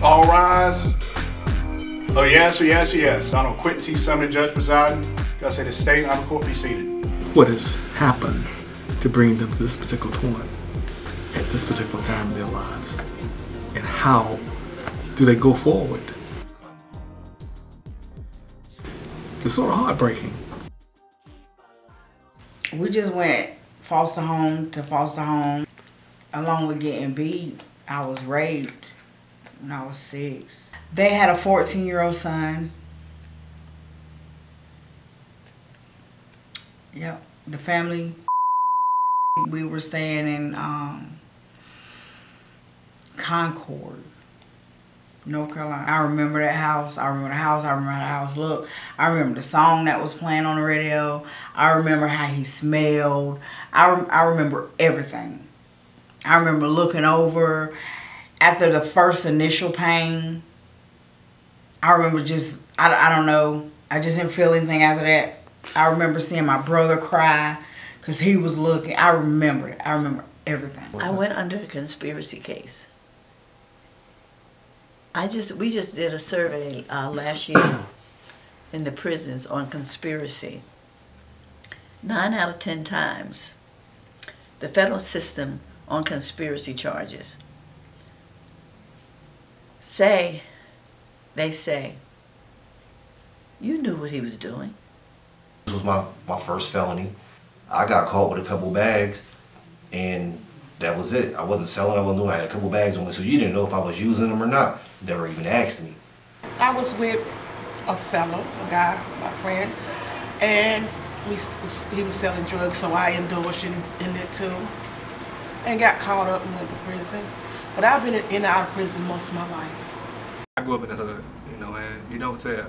All rise. Oh yes, yes, yes. Donald Quentin T. Sumner, Judge presiding. God say the state and Honorable Court be seated. What has happened to bring them to this particular point at this particular time in their lives? And how do they go forward? It's sort of heartbreaking. We just went foster home to foster home. Along with getting beat, I was raped when I was 6. They had a 14-year-old son. Yep, the family. We were staying in Concord, North Carolina. I remember that house. I remember the house. I remember how the house looked. I remember the song that was playing on the radio. I remember how he smelled. I remember everything. I remember looking over after the first initial pain. I remember just, I don't know. I just didn't feel anything after that. I remember seeing my brother cry because he was looking. I remember it. I remember everything. I went under a conspiracy case. We just did a survey last year in the prisons on conspiracy. 9 out of 10 times, the federal system on conspiracy charges they say, you knew what he was doing. This was my first felony. I got caught with a couple bags, and that was it. I wasn't selling, I wasn't doing, I had a couple bags on me, so you didn't know if I was using them or not. You never even asked me. I was with a fellow, a guy, my friend, and he was selling drugs, so I indulged in it too, and got caught up and went to prison. But I've been in and out of prison most of my life. I grew up in the hood, you know, and you don't tell,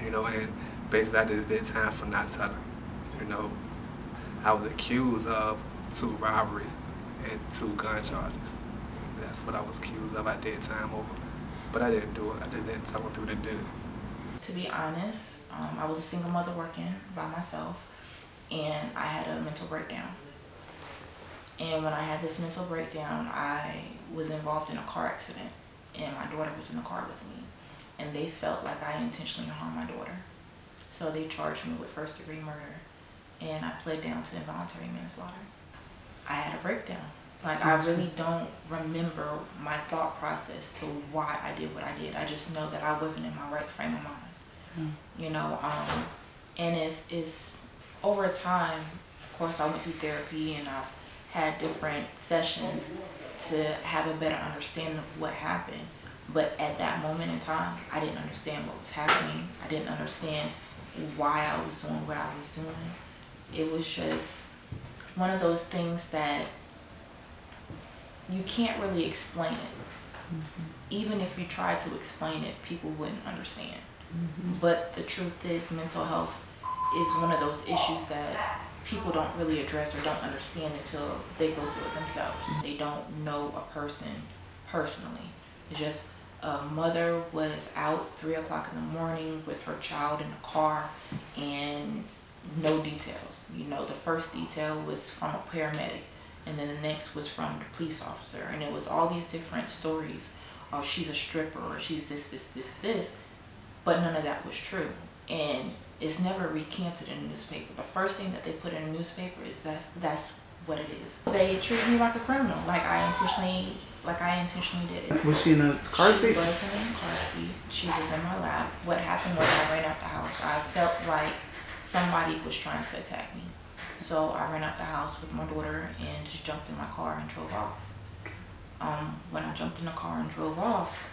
you know, and basically I did time for not telling, you know. I was accused of 2 robberies and 2 gun charges. That's what I was accused of. I did time over, but I didn't do it. I just didn't tell people that did it. To be honest, I was a single mother working by myself, and I had a mental breakdown. And when I had this mental breakdown, I was involved in a car accident, and my daughter was in the car with me, and they felt like I intentionally harmed my daughter. So they charged me with first-degree murder, and I pled down to involuntary manslaughter. I had a breakdown. Like, I really don't remember my thought process to why I did what I did. I just know that I wasn't in my right frame of mind. You know, and it's over time, of course, I went through therapy, and I've had different sessions to have a better understanding of what happened. But at that moment in time, I didn't understand what was happening. I didn't understand why I was doing what I was doing. It was just one of those things that you can't really explain it. Even if you try to explain it, people wouldn't understand. But the truth is, mental health is one of those issues that people don't really address or don't understand until they go through it themselves. They don't know a person personally. It's just a mother was out 3 o'clock in the morning with her child in the car, and no details. You know, the first detail was from a paramedic, and then the next was from the police officer, and it was all these different stories. Oh, she's a stripper, or she's this, but none of that was true. And it's never recanted in the newspaper. The first thing that they put in the newspaper is that's what it is. They treated me like a criminal, like I intentionally did it. Was she in a car seat? She wasn't in a car seat. She was in my lap. What happened was I ran out the house. I felt like somebody was trying to attack me. So I ran out the house with my daughter and just jumped in my car and drove off. When I jumped in the car and drove off,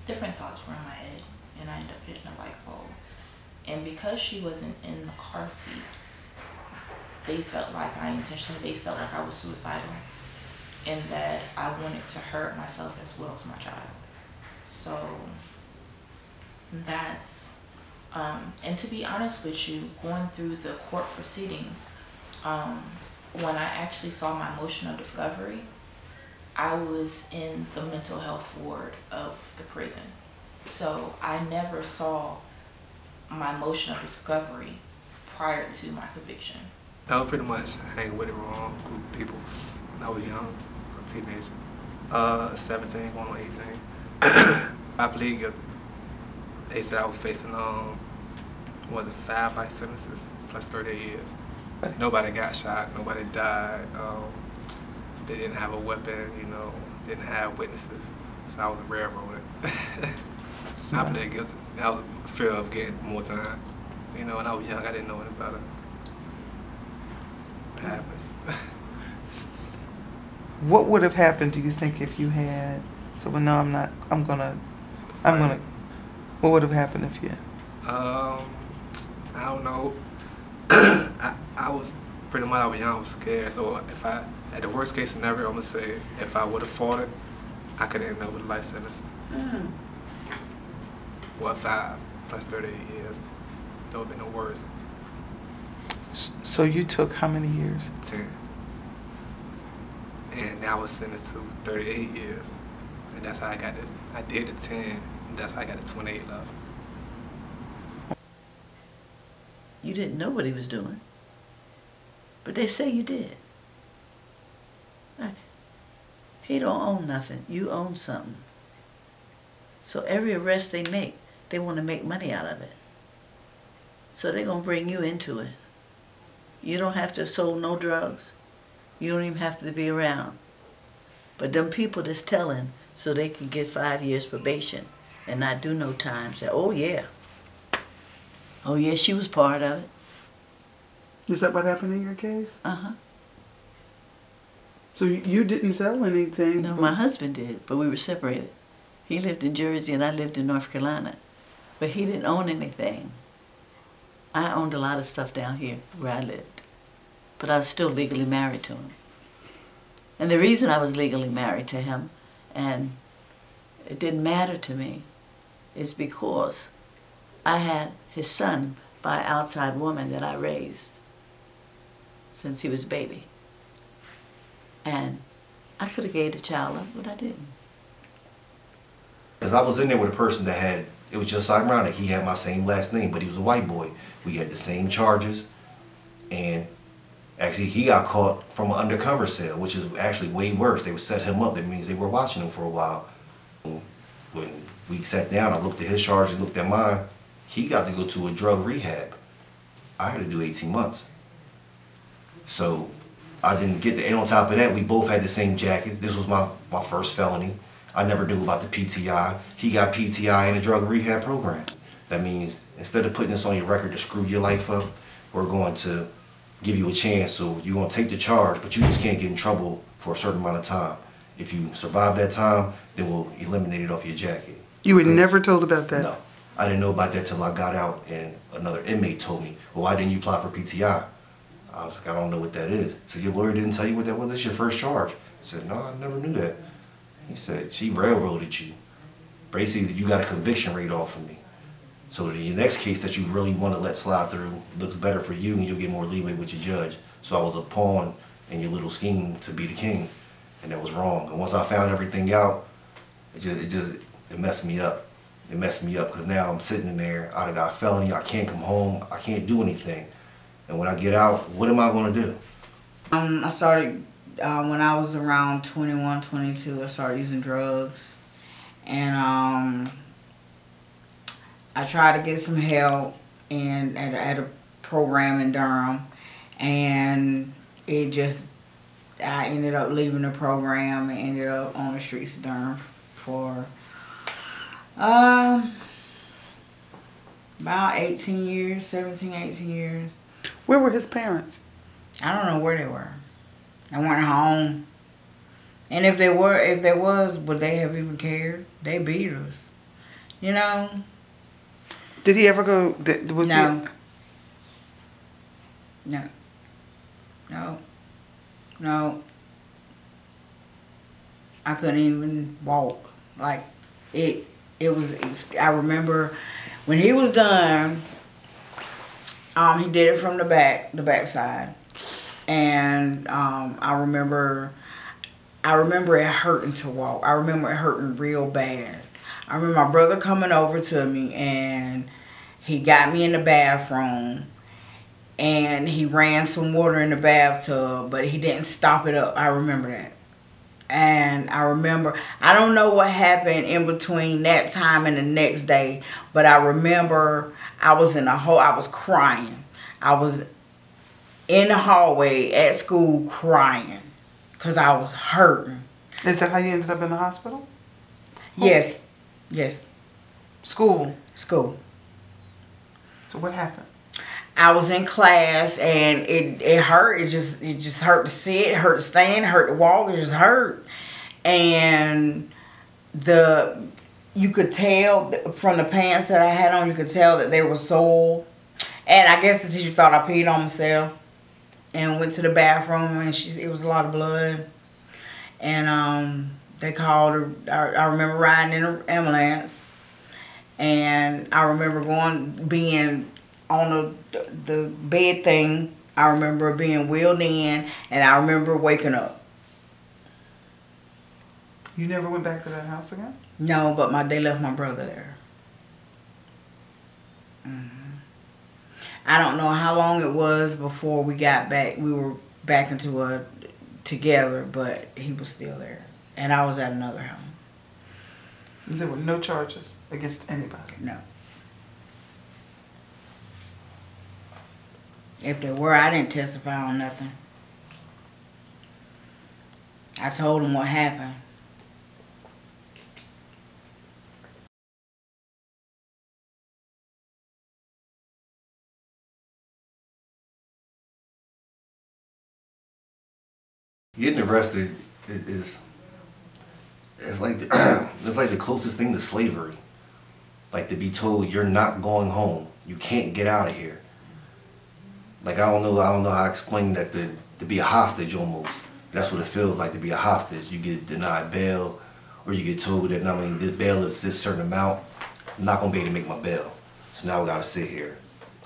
different thoughts were in my head, and I ended up hitting a light bulb. And because she wasn't in the car seat, they felt like I was suicidal, and that I wanted to hurt myself as well as my child. So that's, and to be honest with you, going through the court proceedings, when I actually saw my motion of discovery, I was in the mental health ward of the prison. So I never saw my motion of discovery prior to my conviction. I was pretty much hanging with the wrong group of people when I was young, a teenager. 17, going on 18. I plead guilty. They said I was facing, 5 life sentences plus 38 years. Nobody got shot, nobody died. They didn't have a weapon, you know, didn't have witnesses. So I was railroaded. I plead guilty. I was fear of getting more time. You know, when I was young, I didn't know any better. It happens. What would have happened, do you think, if you had? So, well, no, I'm gonna. What would have happened if you had? I don't know. I was pretty much, I was young, I was scared. So if at the worst case scenario, I'm gonna say, if I would have fought it, I could end up with a life sentence. Well, 5 plus 38 years. That would have been the worst. So you took how many years? 10. And I was sentenced to 38 years. And that's how I got it. I did the 10, and that's how I got the 28 left. You didn't know what he was doing, but they say you did. He don't own nothing. You own something. So every arrest they make, they want to make money out of it. So they're going to bring you into it. You don't have to have sold no drugs. You don't even have to be around. But them people that's telling so they can get 5 years probation and not do no time say, oh yeah. Oh yeah, she was part of it. Is that what happened in your case? Uh-huh. So you didn't sell anything? No, my husband did, but we were separated. He lived in Jersey and I lived in North Carolina. But he didn't own anything. I owned a lot of stuff down here where I lived. But I was still legally married to him. And the reason I was legally married to him, and it didn't matter to me, is because I had his son by an outside woman that I raised since he was a baby. And I could have gave the child up, but I didn't. Because I was in there with a person that had, it was just ironic, he had my same last name, but he was a white boy. We had the same charges, and actually he got caught from an undercover cell, which is actually way worse. They would set him up, that means they were watching him for a while. When we sat down, I looked at his charges, looked at mine, he got to go to a drug rehab. I had to do 18 months. So I didn't get the, and on top of that, we both had the same jackets. This was my first felony. I never knew about the PTI. He got PTI in the drug rehab program. That means instead of putting this on your record to screw your life up, we're going to give you a chance. So you're going to take the charge, but you just can't get in trouble for a certain amount of time. If you survive that time, then we'll eliminate it off your jacket. You were never told about that? No. I didn't know about that till I got out and another inmate told me, well, why didn't you apply for PTI? I was like, I don't know what that is. So your lawyer didn't tell you what that was? That's your first charge. I said, no, I never knew that. He said, she railroaded you. Basically, you got a conviction rate off of me. So the next case that you really want to let slide through looks better for you and you'll get more leeway with your judge. So I was a pawn in your little scheme to be the king. And that was wrong. And once I found everything out, it messed me up. It messed me up because now I'm sitting in there, I got a felony, I can't come home, I can't do anything. And when I get out, what am I going to do? I started, when I was around 21, 22, I started using drugs. And I tried to get some help at a program in Durham. And it just, I ended up leaving the program and ended up on the streets of Durham for about 18 years, 17, 18 years. Where were his parents? I don't know where they were. They weren't home. And if they was, would they have even cared? They beat us. You know? Did he ever go, was No. he? No. No. No. I couldn't even walk. Like, it was, I remember when he was done, he did it from the backside. And I remember it hurting to walk. I remember it hurting real bad. I remember my brother coming over to me and he got me in the bathroom and he ran some water in the bathtub, but he didn't stop it up. I remember that. And I remember, I don't know what happened in between that time and the next day, but I remember I was crying. I was in the hallway at school crying because I was hurting. Is that how you ended up in the hospital? Yes. Yes. School. School. So what happened? I was in class and it hurt. It just hurt to sit, it hurt to stand, it hurt to walk, it just hurt. And you could tell from the pants that I had on, you could tell that they were sore. And I guess the teacher thought I peed on myself and went to the bathroom, and it was a lot of blood. And they called her. I remember riding in an ambulance, and I remember being on the bed thing. I remember being wheeled in, and I remember waking up. You never went back to that house again? No, but they left my brother there. I don't know how long it was before we got back. We were back together, but he was still there. And I was at another home. There were no charges against anybody? No. If there were, I didn't testify on nothing. I told him what happened. Getting arrested is like it's like the closest thing to slavery. Like to be told you're not going home, you can't get out of here. Like I don't know how I explain that to be a hostage almost. That's what it feels like to be a hostage. You get denied bail, or you get told that this bail is this certain amount. I'm not gonna be able to make my bail, so now I gotta sit here.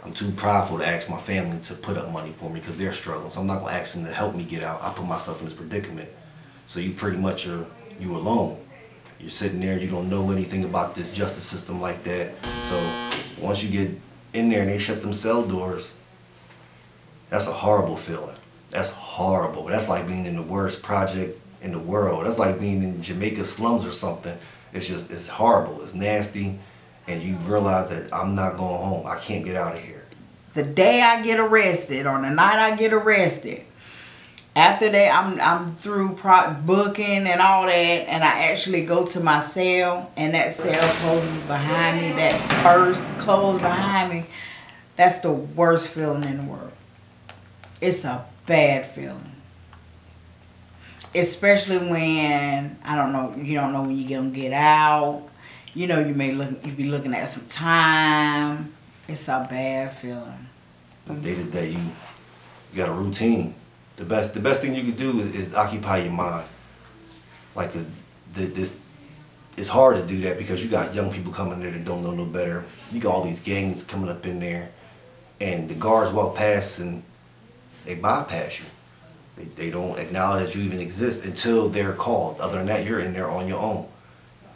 I'm too prideful to ask my family to put up money for me because they're struggling. So I'm not gonna ask them to help me get out. I put myself in this predicament. So you pretty much you alone. You're sitting there, you don't know anything about this justice system like that. So once you get in there and they shut them cell doors, that's a horrible feeling. That's horrible. That's like being in the worst project in the world. That's like being in Jamaica slums or something. It's horrible, it's nasty. And you realize that I'm not going home. I can't get out of here. The day I get arrested, or the night I get arrested, after that I'm through booking and all that, and I actually go to my cell, and that cell closes behind me, that purse closed behind me. That's the worst feeling in the world. It's a bad feeling. Especially when, I don't know, you don't know when you're gonna get out. You know, you be looking at some time. It's a bad feeling. Day to day, you got a routine. The best thing you can do is occupy your mind. Like it's hard to do that because you got young people coming there that don't know no better. You got all these gangs coming up in there, and the guards walk past and they bypass you. They don't acknowledge you even exist until they're called. Other than that, you're in there on your own.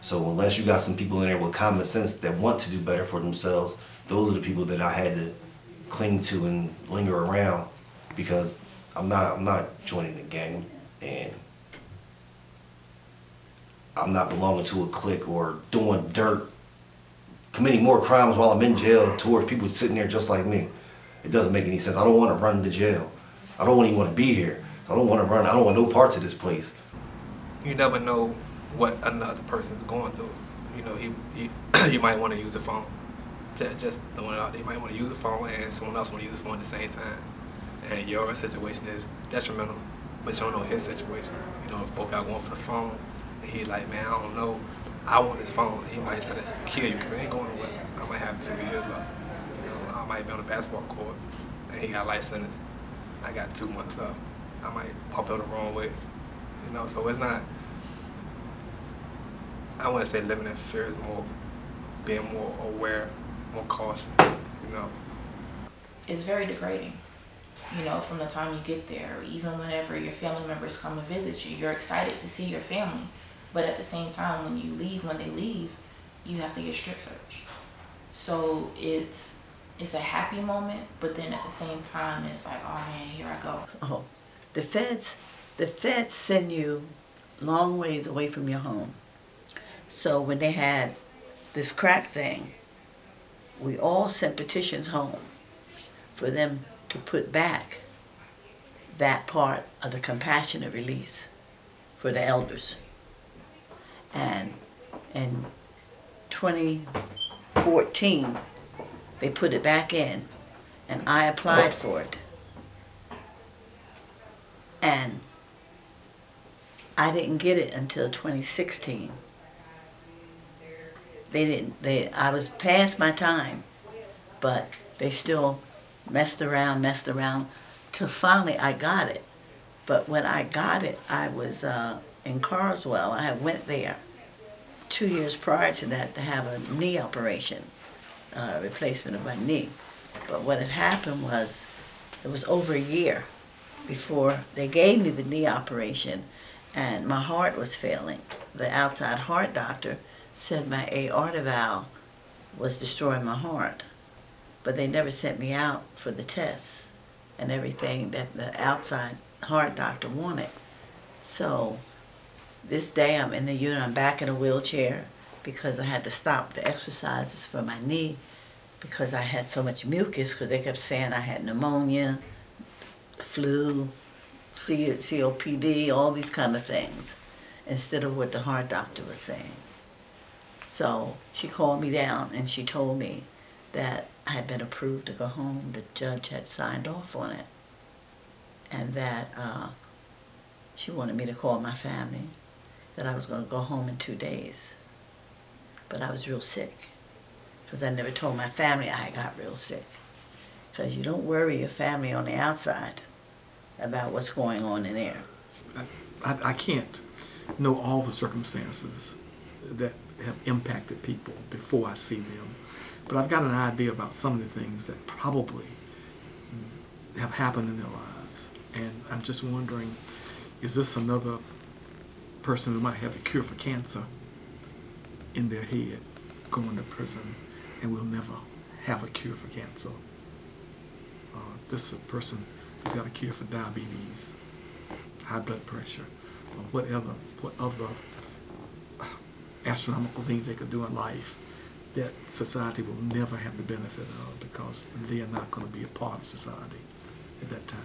So unless you got some people in there with common sense that want to do better for themselves, those are the people that I had to cling to and linger around, because I'm not joining the gang, and I'm not belonging to a clique or doing dirt, committing more crimes while I'm in jail towards people sitting there just like me. It doesn't make any sense. I don't want to run to jail. I don't even want to be here. I don't want to run. I don't want no parts of this place. You never know what another person is going through. You know, you might want to use the phone. Just throwing it out there. You might want to use the phone, and someone else want to use the phone at the same time. And your situation is detrimental, but you don't know his situation. You know, if both y'all going for the phone, and he's like, man, I don't know, I want this phone. He might try to kill you because it ain't going nowhere. I might have 2 years left. You know, I might be on a basketball court, and he got life sentence. I got 2 months left. I might pump him the wrong way. You know, so it's not, I wouldn't say living in fear, is more being more aware, more cautious, you know. It's very degrading, you know, from the time you get there, even whenever your family members come and visit you. You're excited to see your family, but at the same time, when they leave, you have to get strip searched. So it's a happy moment, but then at the same time, it's like, oh man, here I go. Oh, the feds send you long ways away from your home. So when they had this crack thing, we all sent petitions home for them to put back that part of the compassionate release for the elders. And in 2014, they put it back in, and I applied for it. And I didn't get it until 2016. I was past my time, but they still messed around, till finally I got it. But when I got it, I was in Carswell. I went there 2 years prior to that to have a knee operation, replacement of my knee. But what had happened was, it was over a year before they gave me the knee operation, and my heart was failing. The outside heart doctor said my aorta valve was destroying my heart, but they never sent me out for the tests and everything that the outside heart doctor wanted. So this day I'm in the unit, I'm back in a wheelchair because I had to stop the exercises for my knee because I had so much mucus, because they kept saying I had pneumonia, flu, COPD, all these kind of things, instead of what the heart doctor was saying. So she called me down and she told me that I had been approved to go home. The judge had signed off on it. And that she wanted me to call my family, that I was going to go home in 2 days. But I was real sick, because I never told my family I got real sick. Because you don't worry your family on the outside about what's going on in there. I can't know all the circumstances that have impacted people before I see them, but I've got an idea about some of the things that probably have happened in their lives. And I'm just wondering, is this another person who might have the cure for cancer in their head going to prison and will never have a cure for cancer? This is a person who's got a cure for diabetes, high blood pressure, or what other astronomical things they could do in life that society will never have the benefit of, because they are not going to be a part of society at that time.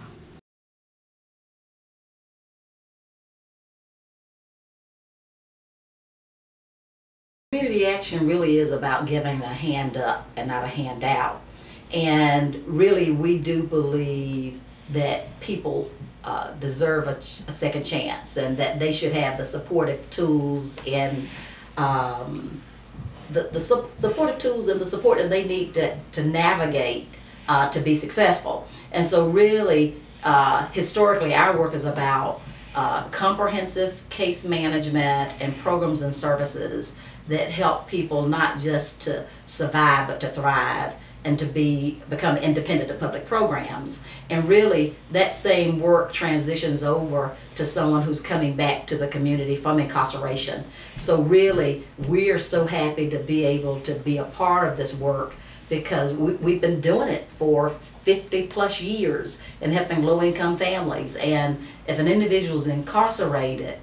Community action really is about giving a hand up and not a handout. And really, we do believe that people deserve a second chance, and that they should have the supportive tools and the supportive tools and the support that they need to navigate to be successful. And so really, historically, our work is about comprehensive case management and programs and services that help people not just to survive but to thrive and to become independent of public programs. And really, that same work transitions over to someone who's coming back to the community from incarceration. So really, we are so happy to be able to be a part of this work, because we've been doing it for 50+ years in helping low-income families. And if an individual is incarcerated,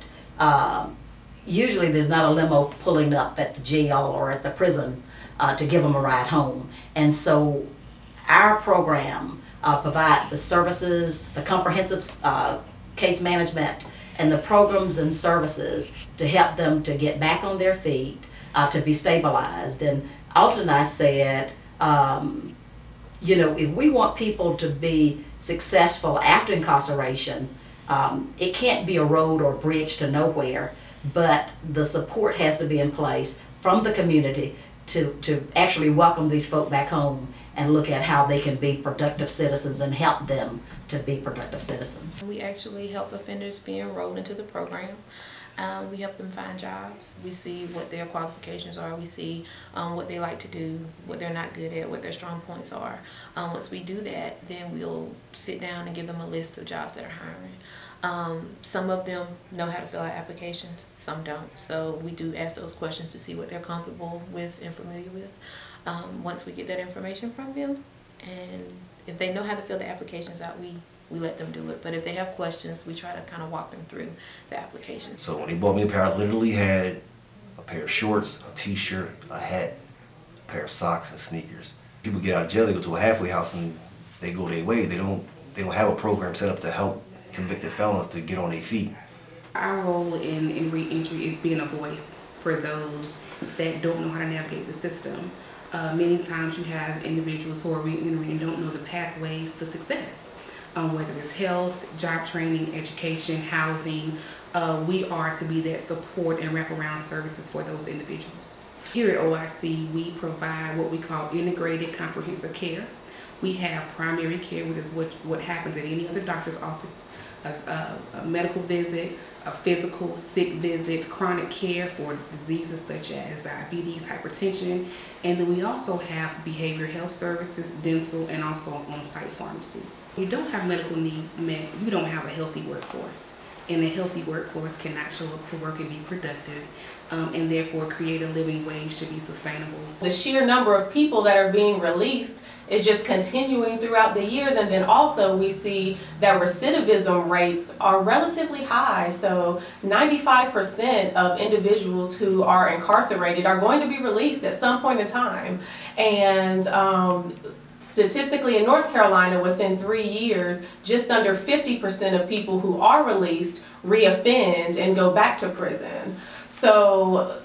usually there's not a limo pulling up at the jail or at the prison to give them a ride home. And so our program provides the services, the comprehensive case management, and the programs and services to help them to get back on their feet, to be stabilized. And Alton and I said, you know, if we want people to be successful after incarceration, it can't be a road or bridge to nowhere, but the support has to be in place from the community to actually welcome these folk back home and look at how they can be productive citizens and help them to be productive citizens. We actually help offenders be enrolled into the program. We help them find jobs. We see what their qualifications are. We see what they like to do, what they're not good at, what their strong points are. Once we do that, then we'll sit down and give them a list of jobs that are hiring. Some of them know how to fill out applications, some don't. So we do ask those questions to see what they're comfortable with and familiar with. Once we get that information from them, and if they know how to fill the applications out, we we let them do it. But if they have questions, we try to kind of walk them through the application. So when they bought me a pair, I literally had a pair of shorts, a t-shirt, a hat, a pair of socks, and sneakers. People get out of jail, they go to a halfway house and they go their way. They don't have a program set up to help convicted felons to get on their feet. Our role in reentry is being a voice for those that don't know how to navigate the system. Many times you have individuals who are reentering and don't know the pathways to success, whether it's health, job training, education, housing. We are to be that support and wraparound services for those individuals. Here at OIC, we provide what we call integrated comprehensive care. We have primary care, which is what happens at any other doctor's office, a medical visit, a physical, sick visit, chronic care for diseases such as diabetes, hypertension, and then we also have behavioral health services, dental, and also on-site pharmacy. If you don't have medical needs met, you don't have a healthy workforce. And a healthy workforce cannot show up to work and be productive, and therefore create a living wage to be sustainable. The sheer number of people that are being released is just continuing throughout the years, and then also we see that recidivism rates are relatively high. So 95% of individuals who are incarcerated are going to be released at some point in time. And statistically in North Carolina, within 3 years, just under 50% of people who are released reoffend and go back to prison. So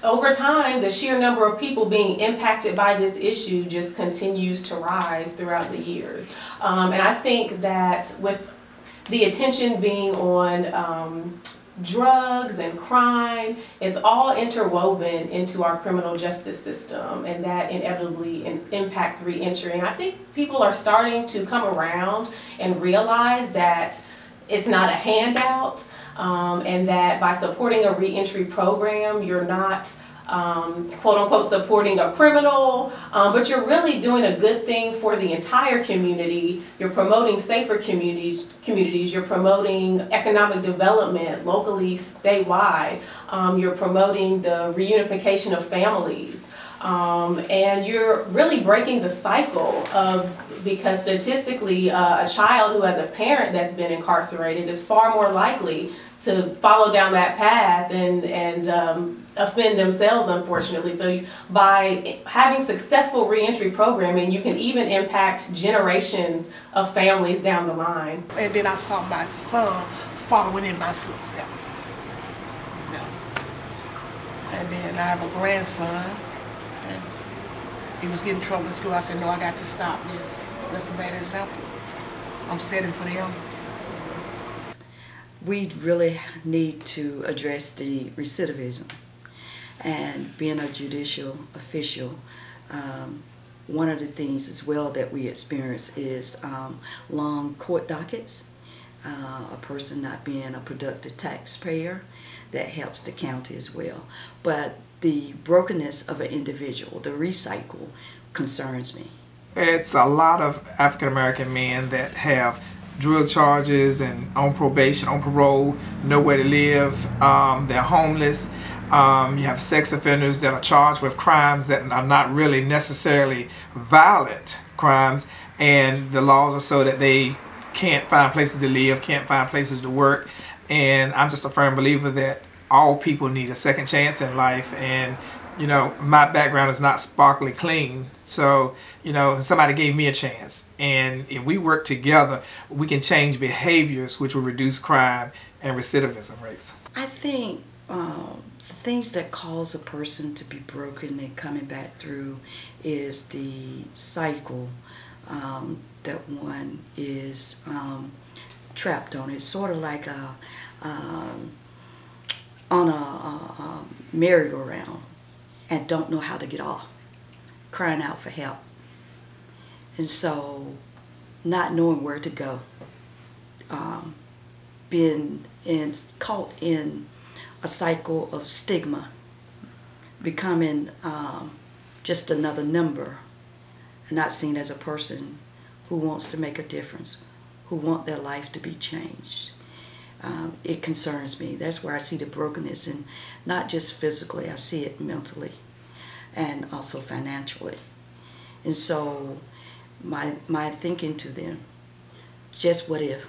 over time, the sheer number of people being impacted by this issue just continues to rise throughout the years. And I think that with the attention being on drugs and crime, it's all interwoven into our criminal justice system, and that inevitably impacts reentry. And I think people are starting to come around and realize that it's not a handout, and that by supporting a reentry program, you're not quote unquote supporting a criminal, but you're really doing a good thing for the entire community. You're promoting safer communities, you're promoting economic development locally, statewide, you're promoting the reunification of families, and you're really breaking the cycle of, because statistically a child who has a parent that's been incarcerated is far more likely to follow down that path and offend themselves, unfortunately. So by having successful reentry programming, you can even impact generations of families down the line. And then I saw my son following in my footsteps. Yeah. And then I have a grandson, and he was getting in trouble in school. I said, no, I got to stop this. That's a bad example. I'm setting for them. We really need to address the recidivism. And being a judicial official, one of the things as well that we experience is long court dockets, a person not being a productive taxpayer. That helps the county as well. But the brokenness of an individual, the recycle, concerns me. It's a lot of African American men that have drug charges and on probation, on parole, nowhere to live, they're homeless. You have sex offenders that are charged with crimes that are not really necessarily violent crimes, and the laws are so that they can't find places to live, can't find places to work. And I'm just a firm believer that all people need a second chance in life. And you know, my background is not sparkly clean, so you know, somebody gave me a chance, and if we work together, we can change behaviors which will reduce crime and recidivism rates. I think the things that cause a person to be broken and coming back through is the cycle that one is trapped on. It's sort of like on a merry-go-round and don't know how to get off, crying out for help. And so not knowing where to go, being caught in a cycle of stigma, becoming just another number, and not seen as a person who wants to make a difference, who want their life to be changed. It concerns me. That's where I see the brokenness, and not just physically, I see it mentally and also financially. And so my thinking to them, just what if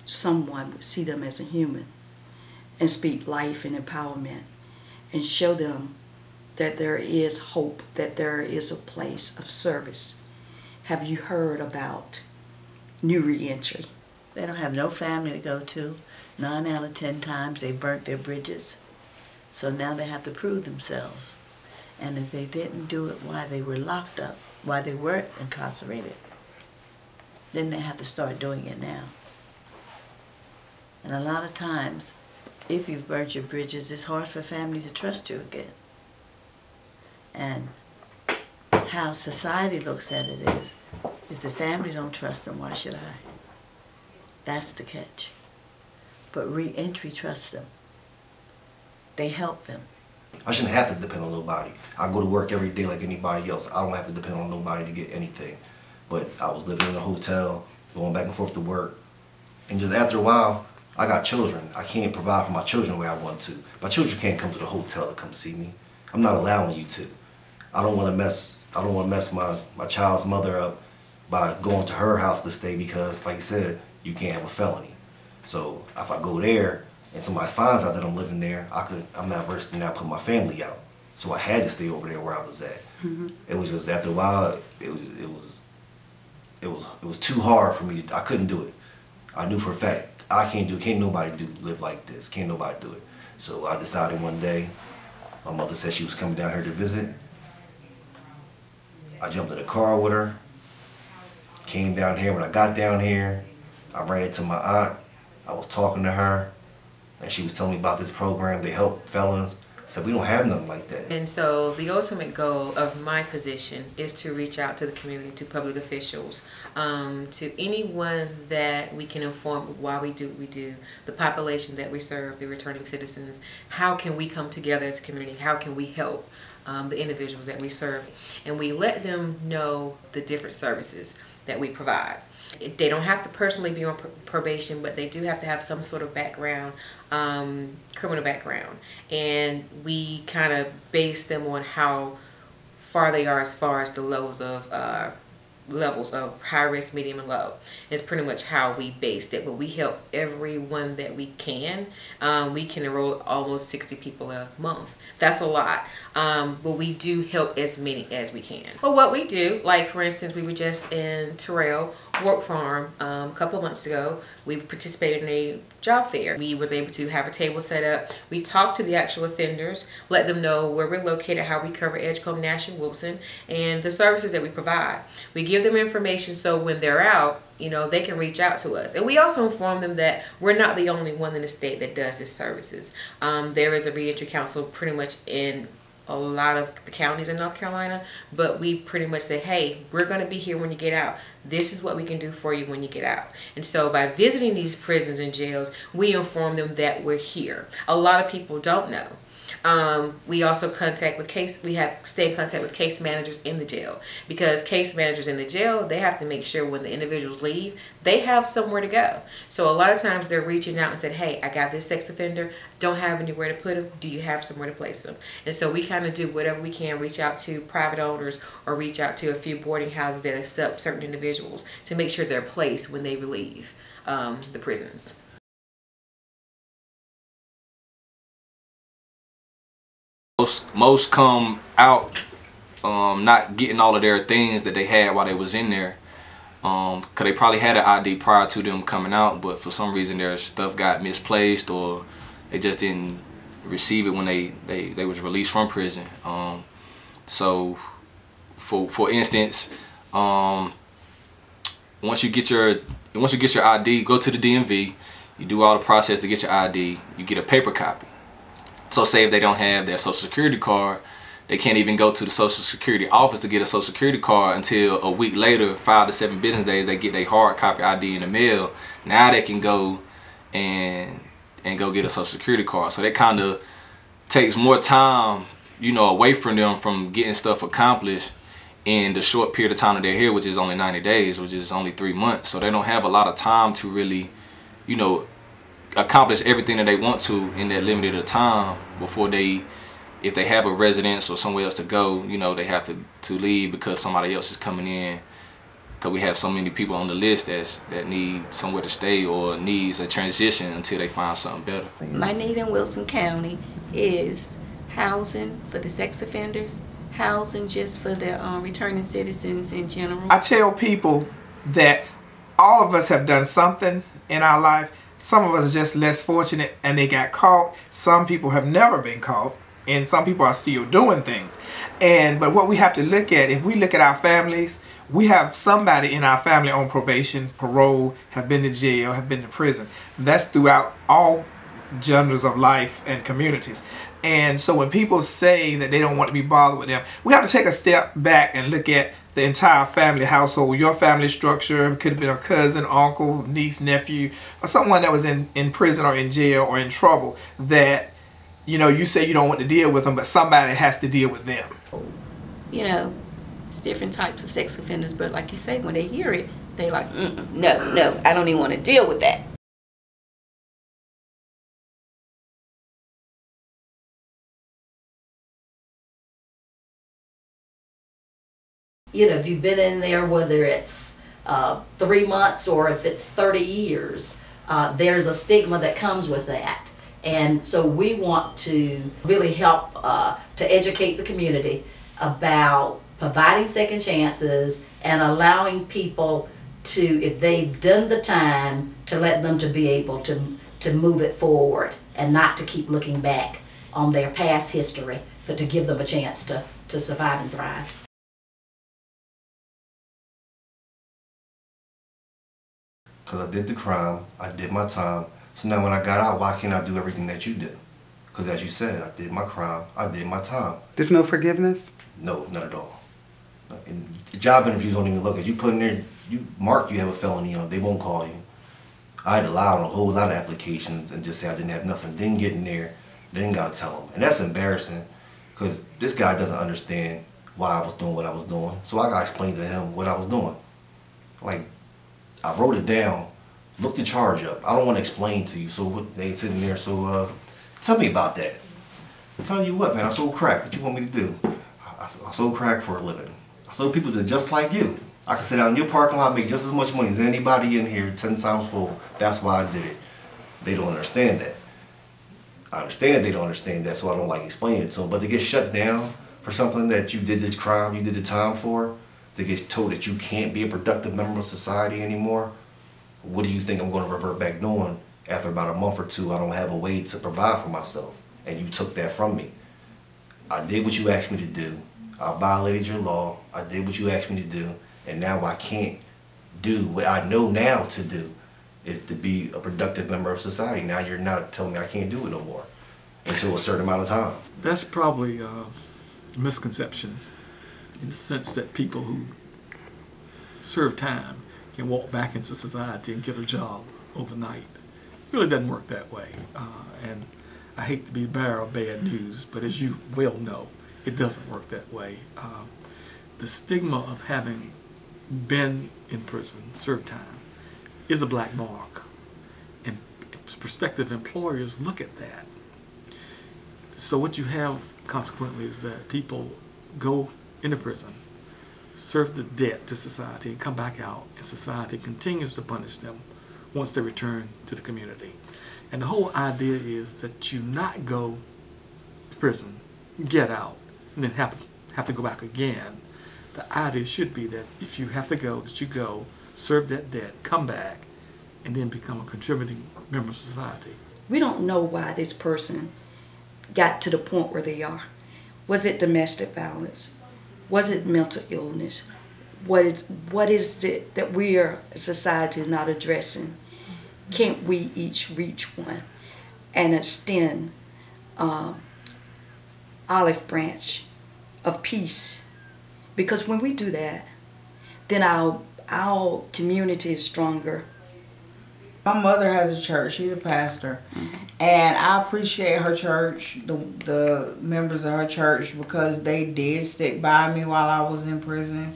someone would see them as a human and speak life and empowerment and show them that there is hope, that there is a place of service. Have you heard about New Reentry? They don't have no family to go to. 9 out of 10 times they burnt their bridges. So now they have to prove themselves. And if they didn't do it while they were locked up, while they were incarcerated, then they have to start doing it now. And a lot of times, if you've burnt your bridges, it's hard for family to trust you again. And how society looks at it is, if the family don't trust them, why should I? That's the catch. But Reentry trusts them. They help them. I shouldn't have to depend on nobody. I go to work every day like anybody else. I don't have to depend on nobody to get anything. But I was living in a hotel, going back and forth to work. And just after a while, I got children. I can't provide for my children the way I want to. My children can't come to the hotel to come see me. I'm not allowing you to. I don't want to mess my child's mother up by going to her house to stay because, like you said, you can't have a felony. So if I go there and somebody finds out that I'm living there, I'm not risking now putting my family out. So I had to stay over there where I was at. Mm-hmm. It was just after a while, it was too hard for me. I couldn't do it. I knew for a fact can't nobody live like this. Can't nobody do it. So I decided one day, my mother said she was coming down here to visit. I jumped in the car with her, came down here. When I got down here, I ran into my aunt. I was talking to her, and she was telling me about this program. They help felons. I said, we don't have nothing like that. And so the ultimate goal of my position is to reach out to the community, to public officials, to anyone that we can inform why we do what we do, the population that we serve, the returning citizens. How can we come together as a community? How can we help the individuals that we serve? And we let them know the different services that we provide. They don't have to personally be on probation, but they do have to have some sort of background, criminal background. And we kind of base them on how far they are as far as the levels of high risk, medium, and low. It's pretty much how we based it, but we help everyone that we can. We can enroll almost 60 people a month. That's a lot, but we do help as many as we can. But what we do, like for instance, we were just in Terrell Work Farm a couple of months ago. We participated in a job fair. We was able to have a table set up. We talked to the actual offenders, let them know where we're located, how we cover Edgecombe, Nash, and Wilson, and the services that we provide. We give them information so when they're out, they can reach out to us. And we also inform them that we're not the only one in the state that does this services. There is a reentry council pretty much in a lot of the counties in North Carolina, but we pretty much say, hey, we're going to be here when you get out. This is what we can do for you when you get out. And so by visiting these prisons and jails, we inform them that we're here. A lot of people don't know. We also stay in contact with case managers in the jail, because case managers in the jail, they have to make sure when the individuals leave, they have somewhere to go. So a lot of times they're reaching out and said, hey, I got this sex offender, don't have anywhere to put them, do you have somewhere to place them? And so we kind of do whatever we can, reach out to private owners or reach out to a few boarding houses that accept certain individuals to make sure they're placed when they leave the prisons. Most come out not getting all of their things that they had while they was in there, because they probably had an ID prior to them coming out, but for some reason their stuff got misplaced or they just didn't receive it when they was released from prison. So for instance, once you get your ID, go to the DMV, you do all the process to get your ID, you get a paper copy. So say if they don't have their social security card, they can't even go to the social security office to get a social security card until a week later, 5 to 7 business days, they get their hard copy ID in the mail. Now they can go and go get a social security card. So that kind of takes more time, away from them from getting stuff accomplished in the short period of time that they're here, which is only 90 days, which is only 3 months. So they don't have a lot of time to really, accomplish everything that they want to in that limited time before if they have a residence or somewhere else to go, they have to leave because somebody else is coming in because we have so many people on the list that need somewhere to stay or needs a transition until they find something better. My need in Wilson County is housing for the sex offenders, housing just for the returning citizens in general. I tell people that all of us have done something in our life. Some of us are just less fortunate and they got caught. Some people have never been caught, and some people are still doing things. But what we have to look at, if we look at our families, we have somebody in our family on probation, parole, have been to jail, have been to prison. That's throughout all genders of life and communities. And so when people say that they don't want to be bothered with them, we have to take a step back and look at the entire family household. Your family structure could have been a cousin, uncle, niece, nephew, or someone that was in prison or in jail or in trouble that, you know, you say you don't want to deal with them, but somebody has to deal with them. You know, it's different types of sex offenders, but like you say, when they hear it, they like, no, I don't even want to deal with that. You know, if you've been in there, whether it's 3 months or if it's 30 years, there's a stigma that comes with that. And so we want to really help to educate the community about providing second chances and allowing people to, if they've done the time, to let them to be able to move it forward and not to keep looking back on their past history, but to give them a chance to survive and thrive. Because I did the crime, I did my time. So now when I got out, why can't I do everything that you did? Because as you said, I did my crime, I did my time. There's no forgiveness? No, not at all. And job interviews don't even look at you. Put in there, you mark you have a felony on, they won't call you. I had to lie on a whole lot of applications and just say I didn't have nothing. Didn't get in there, then gotta tell them. And that's embarrassing because this guy doesn't understand why I was doing what I was doing. So I gotta explain to him what I was doing. Like, I wrote it down, looked the charge up. I don't want to explain to you, so they sitting there, so tell me about that. I'm telling you what, man, I sold crack. What you want me to do? I sold crack for a living. I sold people that just like you. I can sit down in your parking lot, make just as much money as anybody in here, 10 times full. That's why I did it. They don't understand that. I understand that they don't understand that, so I don't like explaining it to them. But to get shut down for something that you did this crime, you did the time for, to get told that you can't be a productive member of society anymore, what do you think I'm going to revert back doing after about a month or two? I don't have a way to provide for myself, and you took that from me. I did what you asked me to do. I violated your law. I did what you asked me to do, and now I can't do what I know now to do, is to be a productive member of society. Now you're not telling me I can't do it no more until a certain amount of time. That's probably a misconception, in the sense that people who serve time can walk back into society and get a job overnight. It really doesn't work that way. And I hate to be the bearer of bad news, but as you well know, it doesn't work that way. The stigma of having been in prison, served time, is a black mark. And prospective employers look at that. So what you have consequently is that people go into prison, serve the debt to society, and come back out, and society continues to punish them once they return to the community. And the whole idea is that you not go to prison, get out, and then have to go back again. The idea should be that if you have to go, that you go, serve that debt, come back, and then become a contributing member of society. We don't know why this person got to the point where they are. Was it domestic violence? Was it mental illness? What is it that we are, a society, not addressing? Can't we each reach one and extend olive branch of peace? Because when we do that, then our community is stronger. My mother has a church. She's a pastor. And I appreciate her church, the members of her church, because they did stick by me while I was in prison,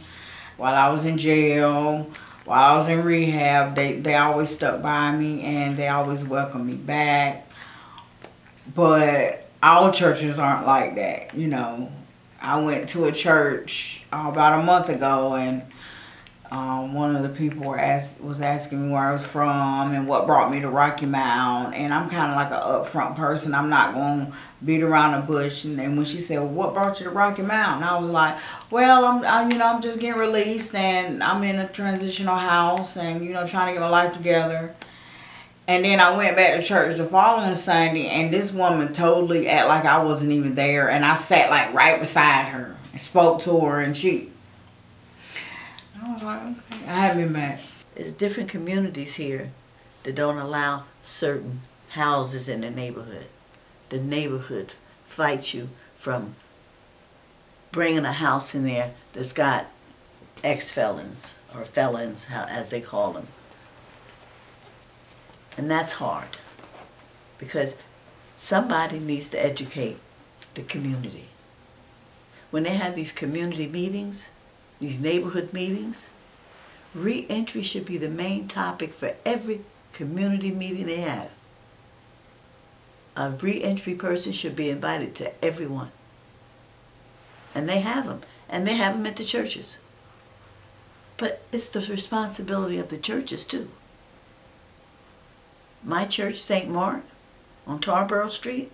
while I was in jail, while I was in rehab. They always stuck by me, and they always welcomed me back. But all churches aren't like that, you know. I went to a church about a month ago, and one of the people was asking me where I was from and what brought me to Rocky Mount. And I'm kind of like an upfront person. I'm not going to beat around the bush. And then when she said, well, what brought you to Rocky Mount? And I was like, well, I'm just getting released and I'm in a transitional house and, trying to get my life together. And then I went back to church the following Sunday, and this woman totally act like I wasn't even there. And I sat like right beside her and spoke to her, and I was like, okay, I haven't been back. There's different communities here that don't allow certain houses in the neighborhood. The neighborhood fights you from bringing a house in there that's got ex-felons or felons, as they call them. And that's hard because somebody needs to educate the community. When they have these community meetings, these neighborhood meetings, reentry should be the main topic for every community meeting they have. A reentry person should be invited to everyone. And they have them. And they have them at the churches. But it's the responsibility of the churches too. My church, St. Mark, on Tarboro Street,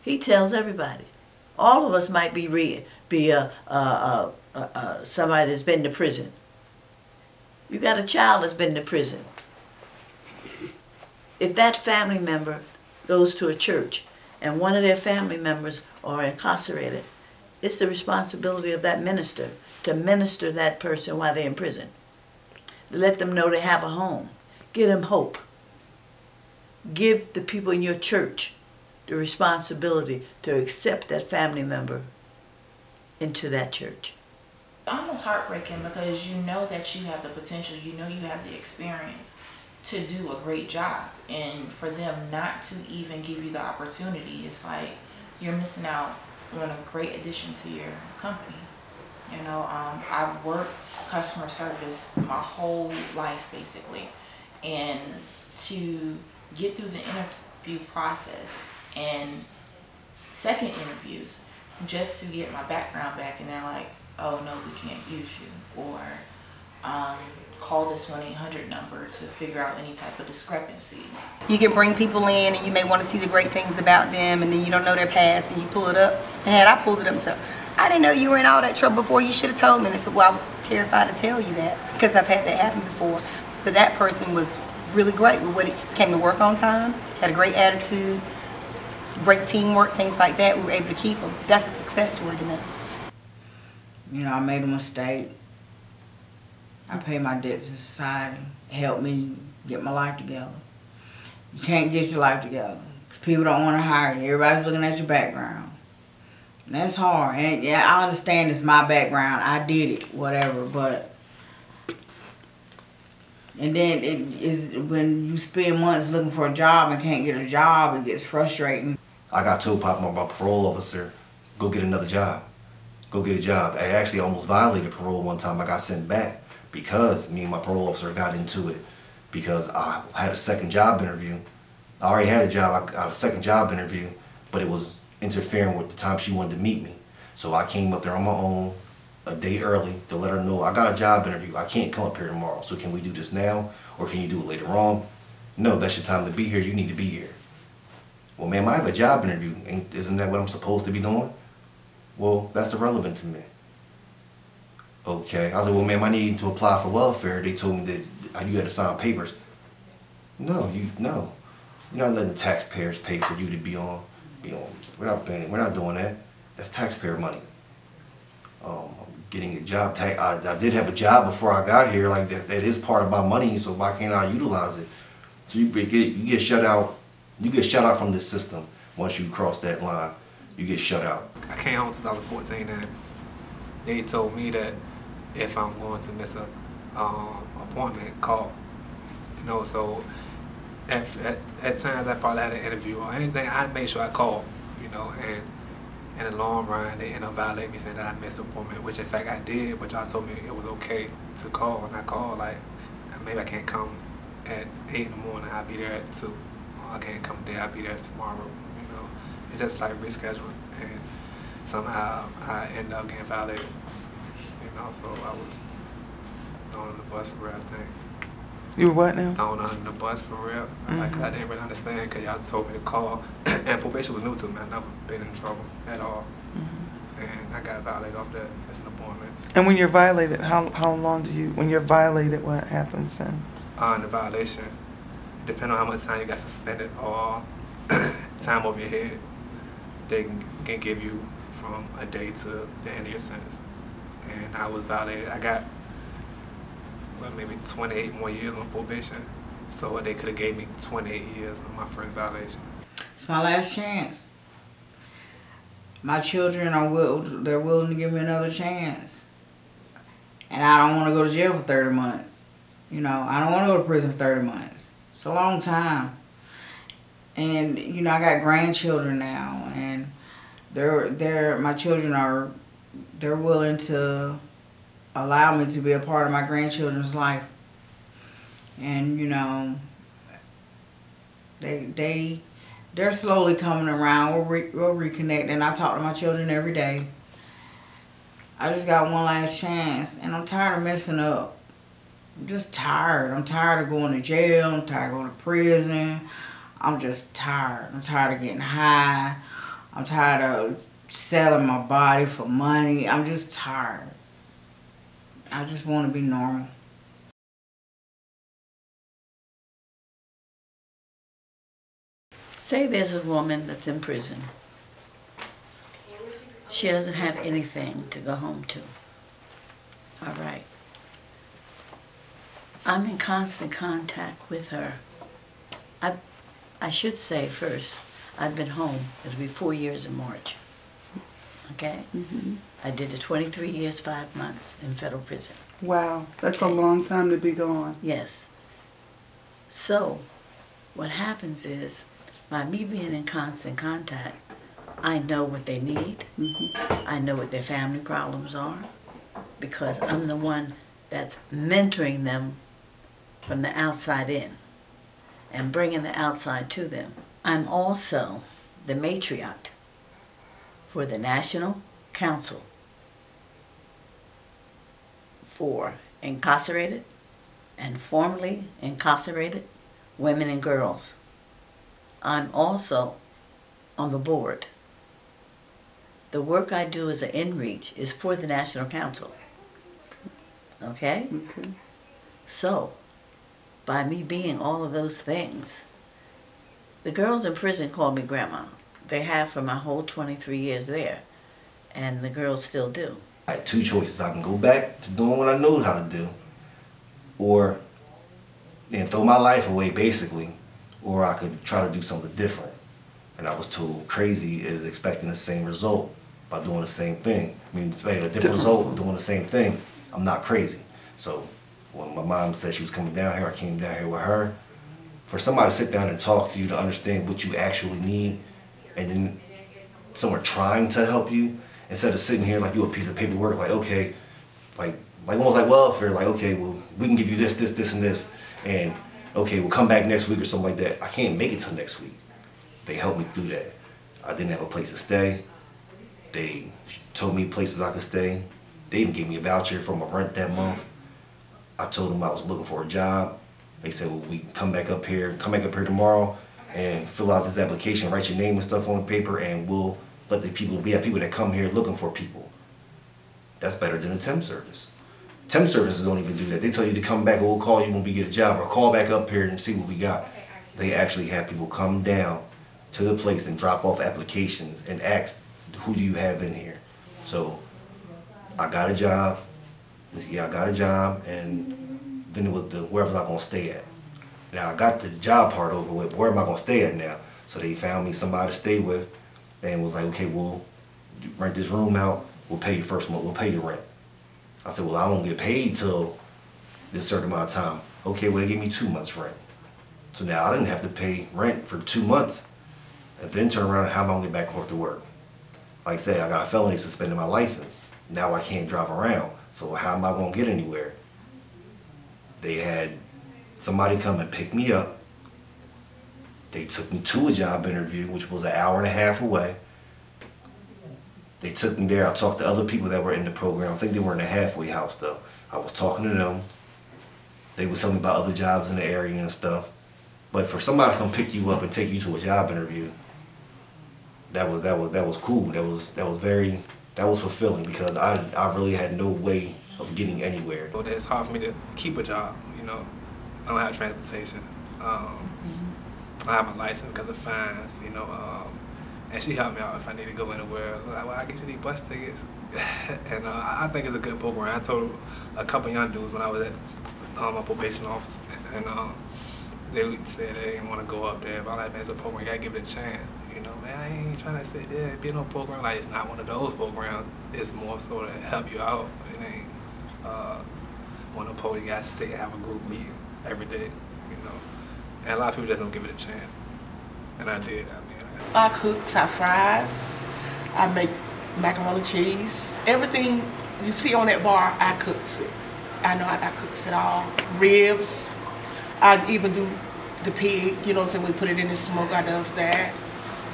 he tells everybody. All of us might be somebody that's been to prison. You got a child that's been to prison. If that family member goes to a church and one of their family members are incarcerated, it's the responsibility of that minister to minister that person while they're in prison. Let them know they have a home. Give them hope. Give the people in your church the responsibility to accept that family member into that church. It's almost heartbreaking because you know that you have the potential, you know you have the experience to do a great job, and for them not to even give you the opportunity, it's like you're missing out on a great addition to your company. I've worked customer service my whole life basically, and to get through the interview process and second interviews just to get my background back, and they're like, oh no, we can't use you, or call this 1-800 number to figure out any type of discrepancies. You can bring people in and you may want to see the great things about them, and then you don't know their past and you pull it up. And had I pulled it up and said, I didn't know you were in all that trouble before, you should have told me. And I said, well, I was terrified to tell you that because I've had that happen before. But that person was really great with what he came to work on time, had a great attitude, great teamwork, things like that. We were able to keep him. That's a success story to me. I made a mistake. I paid my debts to society. It helped me get my life together. You can't get your life together because people don't want to hire you. Everybody's looking at your background. And that's hard. And yeah, I understand it's my background. I did it, whatever, but and then it is when you spend months looking for a job and can't get a job, it gets frustrating. I got told by my parole officer, go get another job. Go get a job. I actually almost violated parole one time. I got sent back because me and my parole officer got into it because I had a second job interview. I already had a job. I got a second job interview, but it was interfering with the time she wanted to meet me. So I came up there on my own a day early to let her know I got a job interview. I can't come up here tomorrow. So can we do this now or can you do it later on? No, that's your time to be here. You need to be here. Well, ma'am, I have a job interview. Isn't that what I'm supposed to be doing? Well, that's irrelevant to me. Okay. I was like, well, ma'am, I need to apply for welfare. They told me that you had to sign papers. No. You're not letting the taxpayers pay for you to be on. We're not paying it. We're not doing that. That's taxpayer money. Getting a job. I did have a job before I got here. Like that is part of my money. So why can't I utilize it? So you get shut out. You get shut out from this system once you cross that line. You get shut out. I came home in 2014 and they told me that if I'm going to miss a appointment, call. So at times I probably had an interview or anything, I'd make sure I call, and in the long run they end up violating me saying that I missed an appointment, which in fact I did, but y'all told me it was okay to call, and I called like, maybe I can't come at 8 in the morning, I'll be there at 2. I can't come today, I'll be there tomorrow. It's just like rescheduling, and somehow I end up getting violated. So thrown on the bus for real, I think. You were what now? Thrown on the bus for real. Like, I didn't really understand because y'all told me to call. And probation was new to me. I never been in trouble at all. And I got violated off that as an appointment. And when you're violated, how long do you, when you're violated, what happens then? On the violation, depending on how much time you got suspended or time over your head, they can give you from a day to the end of your sentence. And I was violated. I got, well, maybe 28 more years on probation. So they could have gave me 28 years on my first violation. It's my last chance. My children they're willing to give me another chance. And I don't want to go to jail for 30 months. You know, I don't want to go to prison for 30 months. It's a long time. And, you know, I got grandchildren now, and my children they're willing to allow me to be a part of my grandchildren's life. And, you know, they're slowly coming around. We'll reconnect, and I talk to my children every day. I just got one last chance, and I'm tired of messing up. I'm just tired. I'm tired of going to jail. I'm tired of going to prison. I'm just tired. I'm tired of getting high. I'm tired of selling my body for money. I'm just tired. I just want to be normal. Say there's a woman that's in prison. She doesn't have anything to go home to. All right. I'm in constant contact with her. I should say first, I've been home. It'll be 4 years in March. Okay? I did the 23 years, 5 months in federal prison. Wow, that's a long time to be gone. Yes. So, what happens is, by me being in constant contact, I know what they need. I know what their family problems are, because I'm the one that's mentoring them from the outside in and bringing the outside to them. I'm also the matriarch for the National Council for incarcerated and formerly incarcerated women and girls. I'm also on the board. The work I do as an in-reach is for the National Council. Okay? Okay. So, by me being all of those things, the girls in prison call me grandma. They have for my whole 23 years there, and the girls still do. I had two choices. I can go back to doing what I know how to do, or then throw my life away, basically, or I could try to do something different. And I was told crazy is expecting the same result by doing the same thing. I mean, expecting a different result doing the same thing. I'm not crazy. So when my mom said she was coming down here, I came down here with her. For somebody to sit down and talk to you to understand what you actually need, and then someone trying to help you, instead of sitting here like you a piece of paperwork, like, okay, like almost like welfare, like, okay, well, we can give you this, this, this, and this, and okay, we'll come back next week or something like that. I can't make it till next week. They helped me through that. I didn't have a place to stay. They told me places I could stay. They even gave me a voucher for my rent that month. I told them I was looking for a job. They said, well, we can come back up here tomorrow and fill out this application, write your name and stuff on the paper, and we'll let the people, we have people that come here looking for people. That's better than a temp service. Temp services don't even do that. They tell you to come back, or we'll call you when we get a job, or call back up here and see what we got. They actually have people come down to the place and drop off applications and ask, who do you have in here? So I got a job. Yeah, I got a job, and then it was where was I gonna stay at? Now I got the job part over with. Where am I gonna stay at now? So they found me somebody to stay with, and was like, okay, we'll rent this room out. We'll pay you first month. We'll pay you rent. I said, well, I don't get paid till this certain amount of time. Okay, well, they gave me 2 months rent. So now I didn't have to pay rent for 2 months, and then turn around and how am I gonna get back and forth to work? Like I said, I got a felony suspending my license. Now I can't drive around. So how am I gonna get anywhere? They had somebody come and pick me up. They took me to a job interview, which was an hour and a half away. They took me there. I talked to other people that were in the program. I think they were in the halfway house though. I was talking to them. They would tell me about other jobs in the area and stuff. But for somebody to come pick you up and take you to a job interview, that was cool. That was fulfilling, because I really had no way of getting anywhere. So it's hard for me to keep a job, you know. I don't have transportation. I have my license because of fines, you know. And she helped me out if I need to go anywhere. Like, well, I guess you need bus tickets. And I think it's a good program. I told a couple young dudes when I was at my probation office, and they said they didn't want to go up there. But I'm like, man, it's a program, you gotta give it a chance. You know, man, I ain't trying to sit there and be no program. Like, it's not one of those programs. It's more so to help you out. It ain't one of the programs you gotta sit and have a group meeting every day, you know. And a lot of people just don't give it a chance. And I did. I cook, I fries, I make macaroni cheese. Everything you see on that bar, I cooks it. I know I cooks it all. Ribs, I even do the pig, you know what I'm saying? We put it in the smoke, I does that.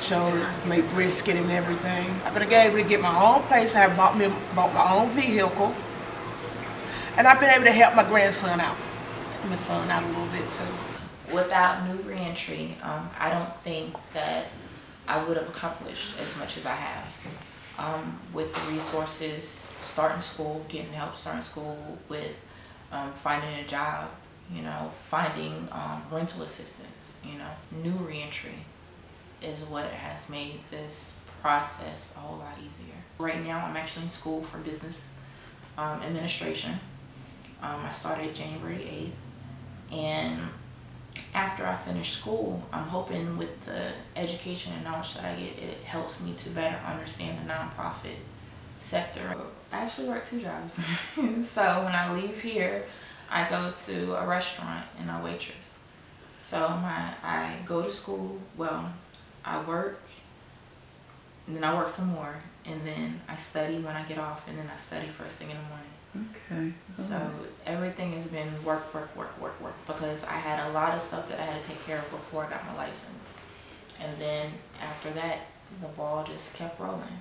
Shows, make brisket and everything. I've been able to get my own place. I bought my own vehicle. And I've been able to help my grandson out. My son out a little bit too. Without New Reentry, I don't think that I would have accomplished as much as I have. With the resources, starting school, getting help starting school, with finding a job, you know, finding rental assistance, you know. New Reentry is what has made this process a whole lot easier. Right now I'm actually in school for business administration. I started January 8th, and after I finish school, I'm hoping with the education and knowledge that I get, it helps me to better understand the nonprofit sector. I actually work 2 jobs. So when I leave here, I go to a restaurant and I waitress. So I go to school, well, I work, and then I work some more, and then I study when I get off, and then I study first thing in the morning. Okay. So everything has been work, because I had a lot of stuff that I had to take care of before I got my license. And then after that, the ball just kept rolling.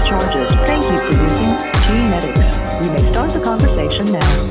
Charges. Thank you for using G-Medics. You may start the conversation now.